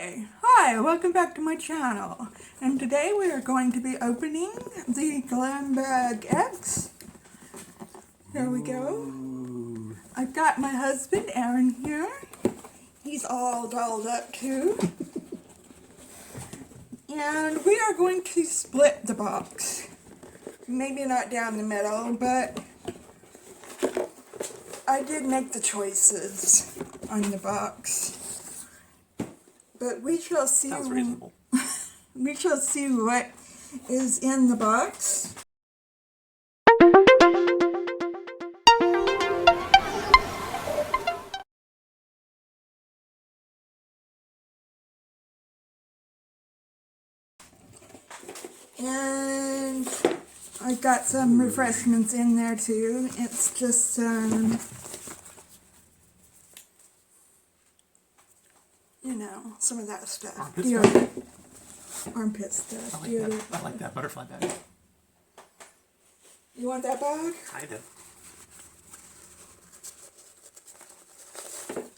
Hi, welcome back to my channel, and today we are going to be opening the Glam Bag X. Here we go. I've got my husband Aaron here. He's all dolled up too. And we are going to split the box. Maybe not down the middle, but I did make the choices on the box. But we shall see. Sounds reasonable. We shall see what is in the box. And I got some refreshments in there too. It's just you know, some of that stuff. Armpit stuff. Armpit stuff. I like that butterfly bag. You want that bag? I do.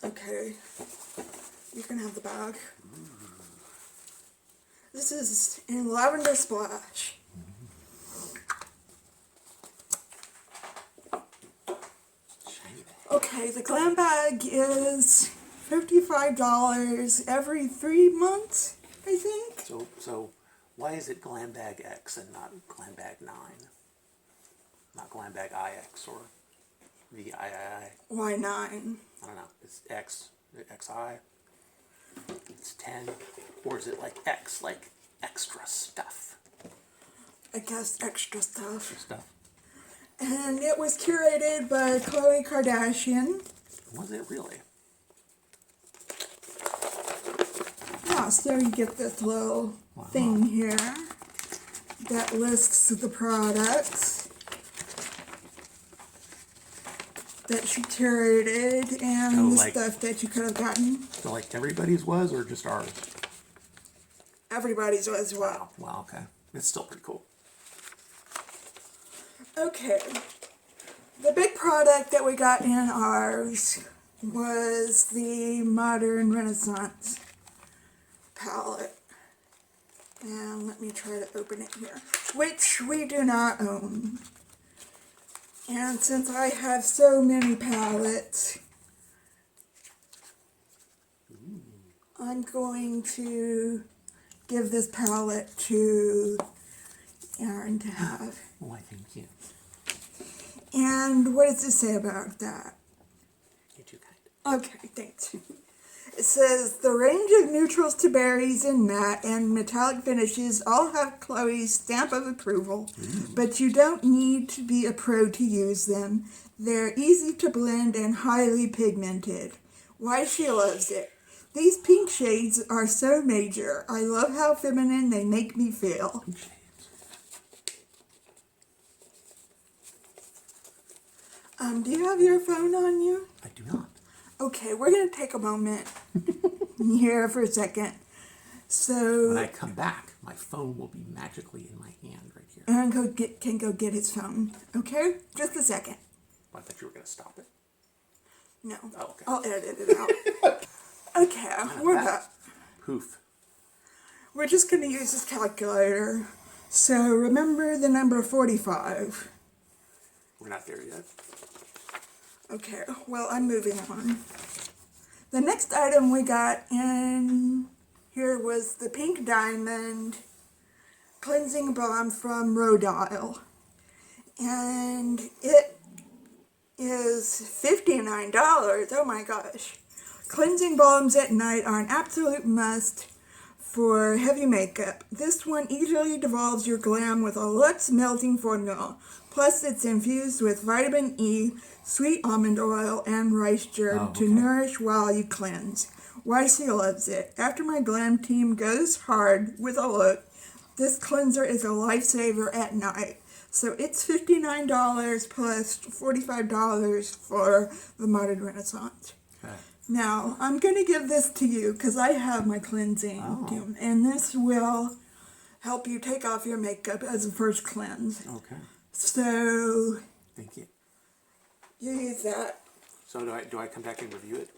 Okay. You can have the bag. This is in Lavender Splash. Okay, the Glam Bag is $55 every 3 months, I think. So why is it Glam Bag X and not Glam Bag 9? Not Glam Bag IX or VII? Why 9? I don't know. It's X, XI. It's 10. Or is it like X, like extra stuff? I guess extra stuff. Extra stuff. And it was curated by Khloe Kardashian. Was it really? Yeah, so you get this little thing here that lists the products that she curated and the stuff that you could have gotten. So like everybody's was or just ours? Everybody's as well. Wow, okay. It's still pretty cool. Okay. The big product that we got in ours was the Modern Renaissance palette. And let me try to open it here. Which we do not own. And since I have so many palettes, I'm going to give this palette to Aaron to have. Why, thank you. And what does it say about that? You're too kind. Okay, thanks. It says, the range of neutrals to berries and matte and metallic finishes all have Khloe's stamp of approval, but you don't need to be a pro to use them. They're easy to blend and highly pigmented. Why she loves it. These pink shades are so major. I love how feminine they make me feel. Pink shades. Do you have your phone on you? I do not. Okay, we're going to take a moment here for a second. So when I come back, my phone will be magically in my hand right here. Aaron can go get his phone. Okay? Just a second. I thought you were going to stop it. No. Oh, okay. I'll edit it out. Okay, we're back. Poof. We're just going to use this calculator. So remember the number 45. We're not there yet. Okay, well, I'm moving on. The next item we got in here was the Pink Diamond Cleansing Balm from Rhodiola. And it is $59. Oh my gosh. Cleansing balms at night are an absolute must for heavy makeup. This one easily devolves your glam with a Lux Melting formula. Plus, it's infused with vitamin E, sweet almond oil, and rice germ to nourish while you cleanse. Why she loves it. After my glam team goes hard with a look, this cleanser is a lifesaver at night. So it's $59 plus $45 for the Modern Renaissance. Okay. Now, I'm going to give this to you because I have my cleansing team, and this will help you take off your makeup as a first cleanse. Okay. So, thank you. You use that. So do I come back and review it?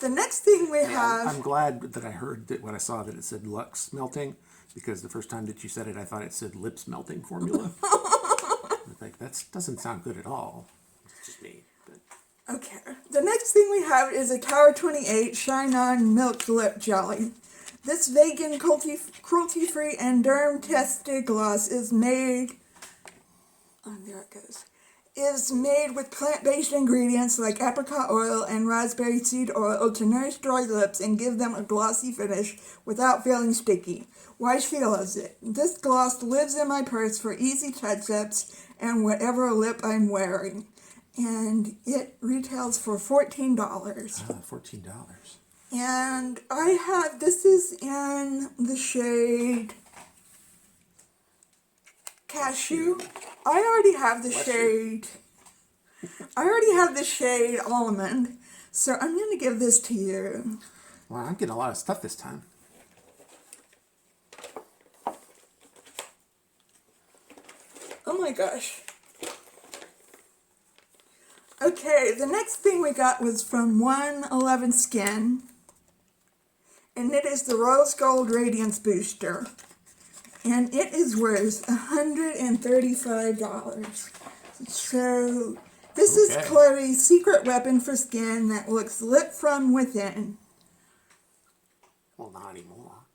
The next thing we Yeah, have... I'm glad that I heard that when I saw that it said Lux Melting, because the first time that you said it, I thought it said Lips Melting Formula. I think that doesn't sound good at all. It's just me. But. Okay. The next thing we have is a Tower 28 Shine On Milk Lip Jelly. This vegan, cruelty-free, and derm-tested gloss is made... Oh, there it goes. Is made with plant-based ingredients like apricot oil and raspberry seed oil to nourish dry lips and give them a glossy finish without feeling sticky. Why she loves it. This gloss lives in my purse for easy touch-ups and whatever lip I'm wearing. And it retails for $14. $14. And I have, this is in the shade Cashew. I already have the shade, Almond. So I'm going to give this to you. Well, I'm getting a lot of stuff this time. Oh my gosh. Okay, the next thing we got was from 111 Skin. And it is the Rose Gold Radiance Booster. And it is worth $135. So, this is Chloe's secret weapon for skin that looks lit from within. Well, not anymore.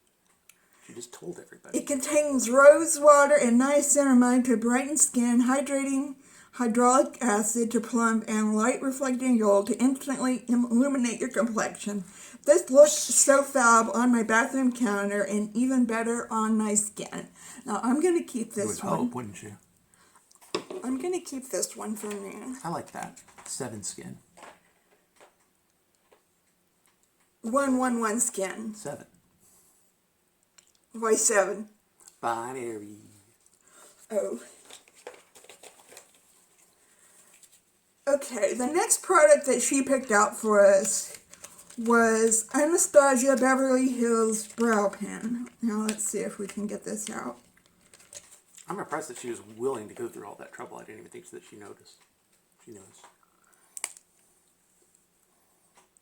She just told everybody. It contains rose water and niacinamide to brighten skin, hydrating hyaluronic acid to plump, and light reflecting gold to instantly illuminate your complexion. This looks so fab on my bathroom counter and even better on my skin. Now I'm going to keep this one. You would hope, wouldn't you? I'm going to keep this one for me. I like that. 7 Skin. 111 Skin. 7. Why 7? Binary. Oh. Okay, the next product that she picked out for us was Anastasia Beverly Hills Brow Pen. Now let's see if we can get this out. I'm impressed that she was willing to go through all that trouble. I didn't even think that she noticed. She knows.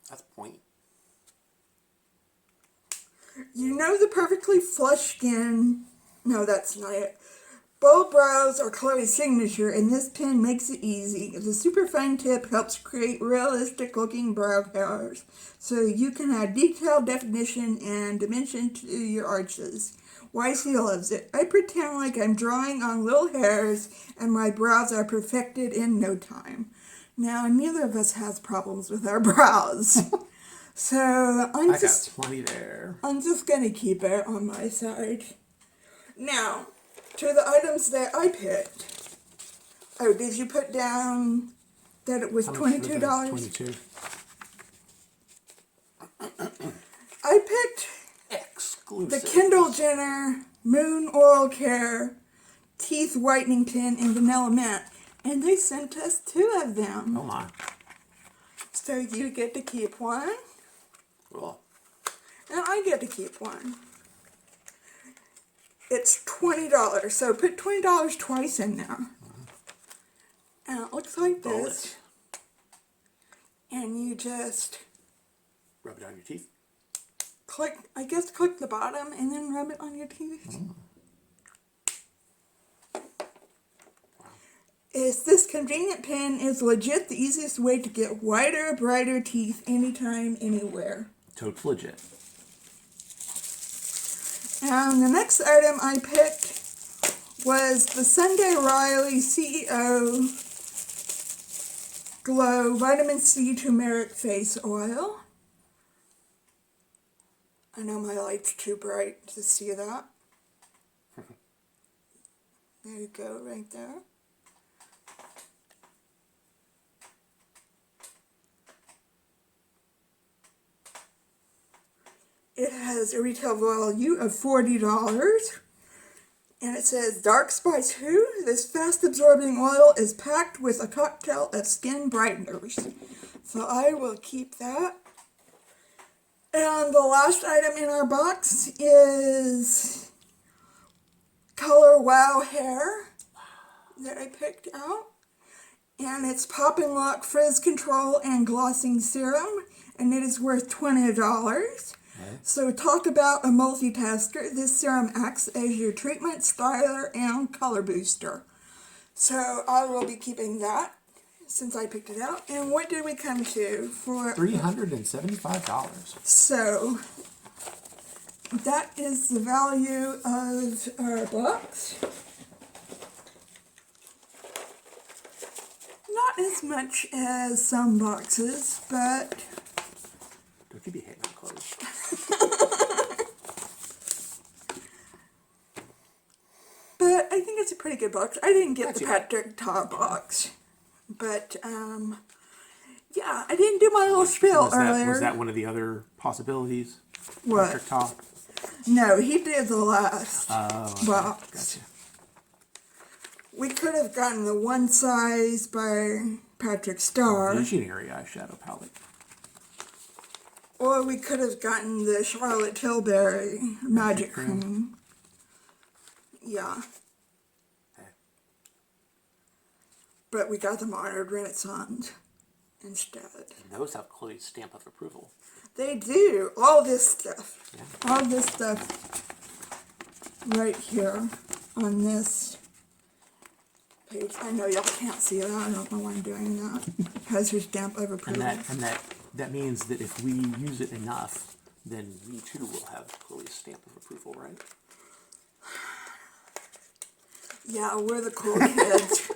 That's the point. You know the perfectly flush skin. No, that's not it. Bold brows are Chloe's signature, and this pen makes it easy. The super fine tip helps create realistic looking brow hairs, so you can add detailed definition and dimension to your arches. Why she loves it. I pretend like I'm drawing on little hairs, and my brows are perfected in no time. Now, neither of us has problems with our brows. So I got plenty there. I'm just going to keep it on my side. Now, to the items that I picked. Oh, did you put down that it was $22? $22. I picked Exclusive. the Kendall Jenner Moon Oral Care Teeth Whitening Pen in Vanilla Mint. And they sent us 2 of them. Oh my. So you get to keep one. Cool. And I get to keep one. It's $20, so put $20 twice in there. And it looks like this. And you just rub it on your teeth. Click the bottom and then rub it on your teeth. This convenient pen is legit the easiest way to get whiter, brighter teeth anytime, anywhere. Totes legit. And the next item I picked was the Sunday Riley CEO Glow Vitamin C Turmeric Face Oil. I know my light's too bright to see that. There you go, right there. It has a retail value of $40. And it says, Dark Spice Who? This fast-absorbing oil is packed with a cocktail of skin brighteners. So I will keep that. And the last item in our box is Color Wow Hair that I picked out. And it's Pop and Lock Frizz Control and Glossing Serum. and it is worth $20. Okay. So talk about a multitasker. This serum acts as your treatment, styler, and color booster. So I will be keeping that since I picked it out. And what did we come to for $375. So that is the value of our box. Not as much as some boxes, but Don't you be hating on clothes. but I think it's a pretty good box. I didn't get Not the too bad. Patrick Ta box, but yeah, I didn't do my little spiel earlier. Was that one of the other possibilities? What? Patrick Ta? No, he did the last Okay. box. Gotcha. We could have gotten the One Size by Patrick Starr, Visionary eyeshadow palette. or we could have gotten the Charlotte Tilbury Magic Cream. Yeah, Okay. but we got the Modern Renaissance instead. And those have Chloe's stamp of approval. They do. All this stuff. Yeah. All this stuff right here on this page. I know y'all can't see it. I don't know why I'm doing that. Has her stamp of approval. And that means that if we use it enough, then we too will have Chloe's stamp of approval, right? Yeah, we're the cool kids.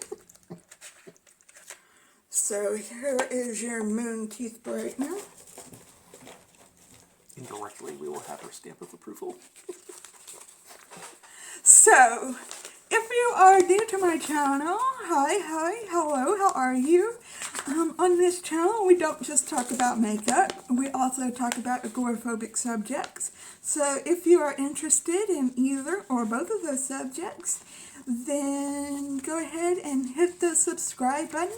So here is your Moon Teeth Brightener. Indirectly, we will have her stamp of approval. So, if you are new to my channel, hi, hello, how are you? On this channel, we don't just talk about makeup, we also talk about agoraphobic subjects. So, if you are interested in either or both of those subjects, then go ahead and hit the subscribe button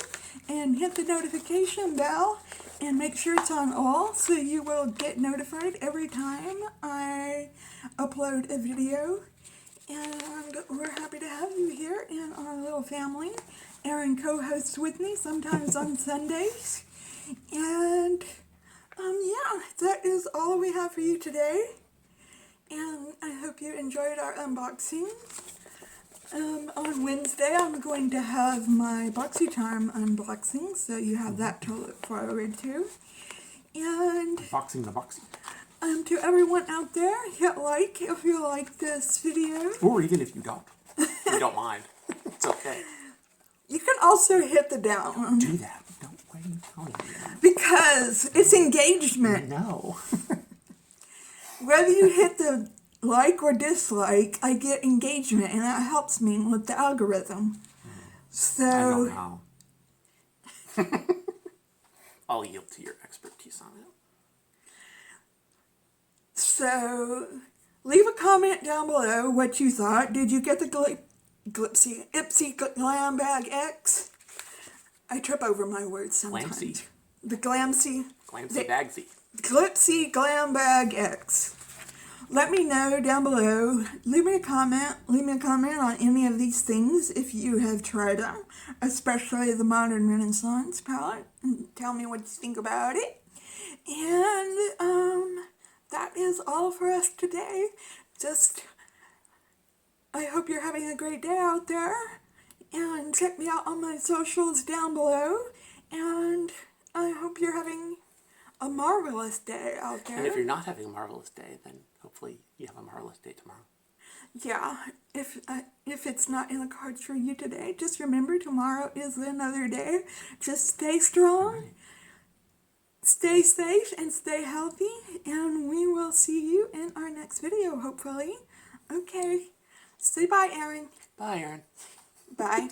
and hit the notification bell and make sure it's on all so you will get notified every time I upload a video. And we're happy to have you here in our little family. Erin co-hosts with me sometimes on Sundays. And yeah, that is all we have for you today. And I hope you enjoyed our unboxing. On Wednesday, I'm going to have my BoxyCharm unboxing, so you have that to look forward to. And Boxing the boxy. to everyone out there, hit like if you like this video. Or even if you don't. We don't mind. It's okay. You can also hit the down. Do that. Don't wait until you Because it's engagement. No. Whether you hit the like or dislike, I get engagement, and that helps me with the algorithm. So, I don't know. I'll yield to your expertise on it. So, leave a comment down below what you thought. Did you get the Ipsy Glam Bag X? I trip over my words sometimes. Glamsy. The Glamsy. Glamsy Bagsy. Ipsy Glam Bag X. Let me know down below. Leave me a comment on any of these things if you have tried them, especially the Modern Renaissance palette. And tell me what you think about it. And that is all for us today. I hope you're having a great day out there. And check me out on my socials down below. And I hope you're having a marvelous day out there. And if you're not having a marvelous day, then hopefully you have a marvelous day tomorrow. Yeah, if it's not in the cards for you today, just remember tomorrow is another day. Just stay strong, Right. Stay safe, and stay healthy. And we will see you in our next video, hopefully. Okay. Say bye, Erin. Bye, Erin. Bye.